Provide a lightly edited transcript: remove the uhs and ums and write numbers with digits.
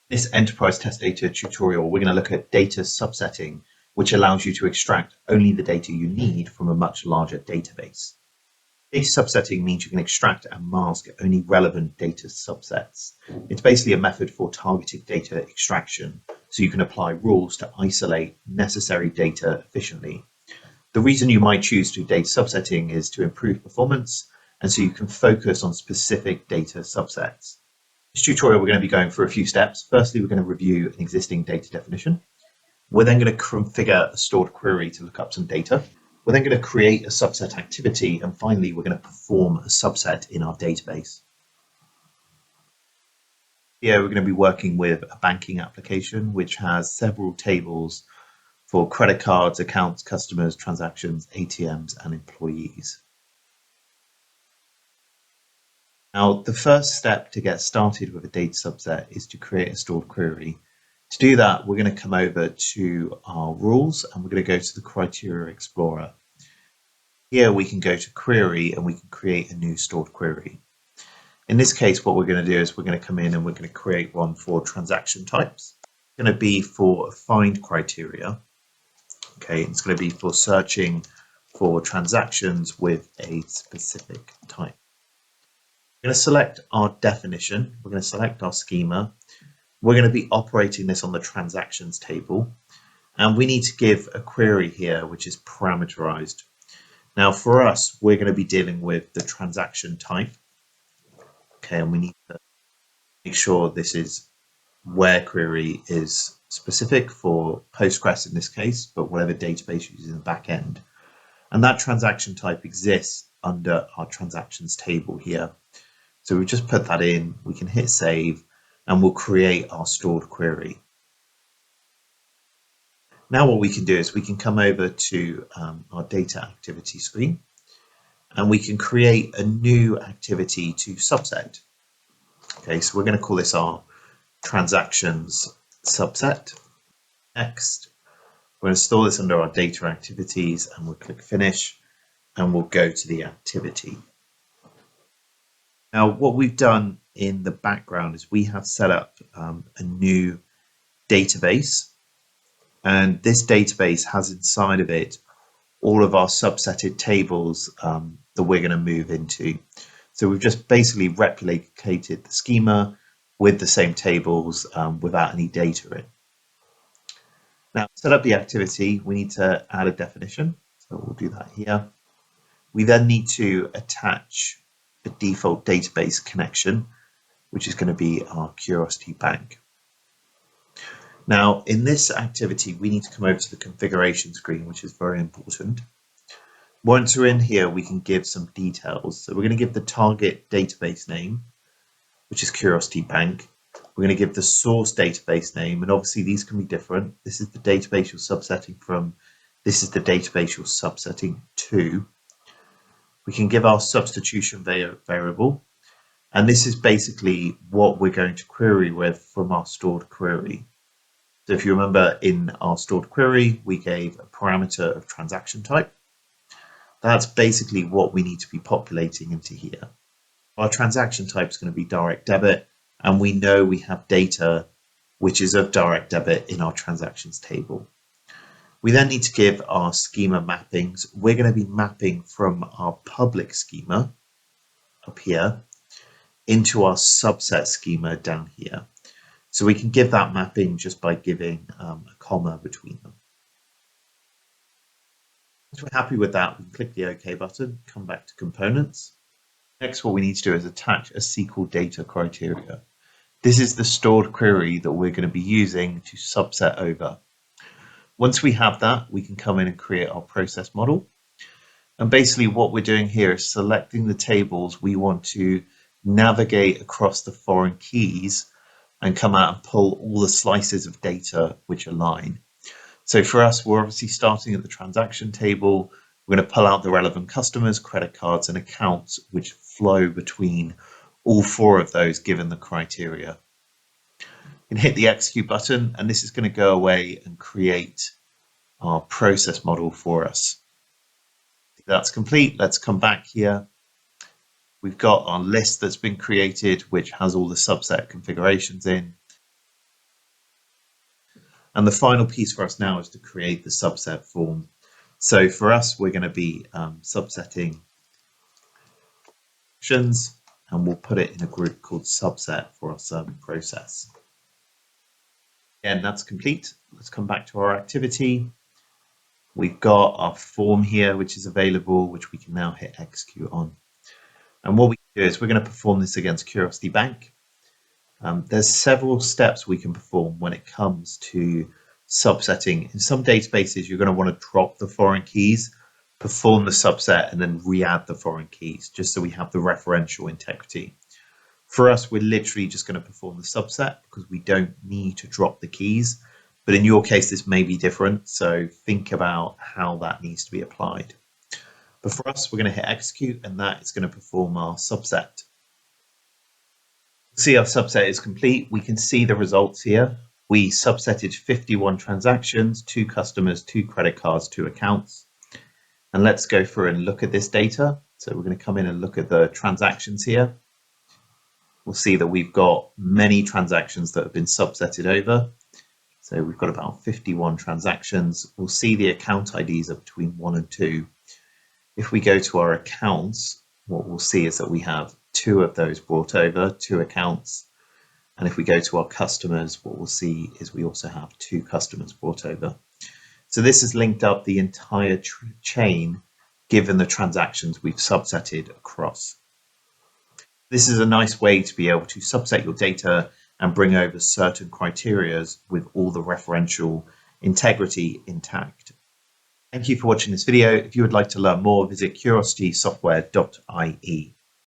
This enterprise test data tutorial, we're going to look at data subsetting, which allows you to extract only the data you need from a much larger database. Data subsetting means you can extract and mask only relevant data subsets. It's basically a method for targeted data extraction, so you can apply rules to isolate necessary data efficiently. The reason you might choose to do data subsetting is to improve performance, and so you can focus on specific data subsets. This tutorial, we're going to be going through a few steps. Firstly, we're going to review an existing data definition. We're then going to configure a stored query to look up some data. We're then going to create a subset activity. And finally, we're going to perform a subset in our database. Here, we're going to be working with a banking application, which has several tables for credit cards, accounts, customers, transactions, ATMs, and employees. Now, the first step to get started with a data subset is to create a stored query. To do that, we're going to come over to our rules and we're going to go to the Criteria Explorer. Here we can go to Query and we can create a new stored query. In this case, what we're going to do is we're going to come in and we're going to create one for transaction types. It's going to be for find criteria. Okay, it's going to be for searching for transactions with a specific type. We're going to select our definition. We're going to select our schema. We're going to be operating this on the transactions table. And we need to give a query here, which is parameterized. Now for us, we're going to be dealing with the transaction type. Okay, and we need to make sure this is where query is specific for Postgres in this case, but whatever database uses in the back end. And that transaction type exists under our transactions table here. So we just put that in, we can hit save, and we'll create our stored query. Now what we can do is we can come over to our data activity screen, and we can create a new activity to subset. Okay, so we're going to call this our transactions subset. Next, we're going to store this under our data activities, and we'll click finish, and we'll go to the activity. Now, what we've done in the background is we have set up a new database, and this database has inside of it all of our subsetted tables that we're going to move into. So we've just basically replicated the schema with the same tables without any data in. Now, to set up the activity, we need to add a definition. So we'll do that here. We then need to attach a default database connection, which is going to be our Curiosity Bank. Now, in this activity, we need to come over to the configuration screen, which is very important. Once we're in here, we can give some details. So we're going to give the target database name, which is Curiosity Bank. We're going to give the source database name, and obviously these can be different. This is the database you're subsetting from. This is the database you're subsetting to. We can give our substitution variable, and this is basically what we're going to query with from our stored query. So if you remember, in our stored query, we gave a parameter of transaction type. That's basically what we need to be populating into here. Our transaction type is going to be direct debit, and we know we have data which is of direct debit in our transactions table. We then need to give our schema mappings. We're going to be mapping from our public schema up here into our subset schema down here. So we can give that mapping just by giving a comma between them. Once we're happy with that, we can click the OK button, come back to components. Next, what we need to do is attach a SQL data criteria. This is the stored query that we're going to be using to subset over. Once we have that, we can come in and create our process model. And basically what we're doing here is selecting the tables we want to navigate across the foreign keys and come out and pull all the slices of data which align. So for us, we're obviously starting at the transaction table. We're going to pull out the relevant customers, credit cards, and accounts which flow between all four of those given the criteria. You can hit the execute button, and this is going to go away and create our process model for us. That's complete. Let's come back here. We've got our list that's been created, which has all the subset configurations in. And the final piece for us now is to create the subset form. So for us, we're going to be subsetting actions, and we'll put it in a group called subset for our server process. Again, that's complete. Let's come back to our activity. We've got our form here, which is available, which we can now hit execute on. And what we can do is we're going to perform this against Curiosity Bank. There's several steps we can perform when it comes to subsetting. In some databases, you're going to want to drop the foreign keys, perform the subset, and then re-add the foreign keys, just so we have the referential integrity. For us, we're literally just going to perform the subset because we don't need to drop the keys. But in your case, this may be different. So think about how that needs to be applied. But for us, we're going to hit execute, and that is going to perform our subset. See, our subset is complete. We can see the results here. We subsetted 51 transactions, 2 customers, 2 credit cards, 2 accounts. And let's go through and look at this data. So we're going to come in and look at the transactions here. We'll see that we've got many transactions that have been subsetted over. So we've got about 51 transactions. We'll see the account IDs are between 1 and 2. If we go to our accounts, what we'll see is that we have 2 of those brought over, 2 accounts. And if we go to our customers, what we'll see is we also have 2 customers brought over. So this has linked up the entire chain given the transactions we've subsetted across. This is a nice way to be able to subset your data and bring over certain criteria with all the referential integrity intact. Thank you for watching this video. If you would like to learn more, visit curiositysoftware.ie.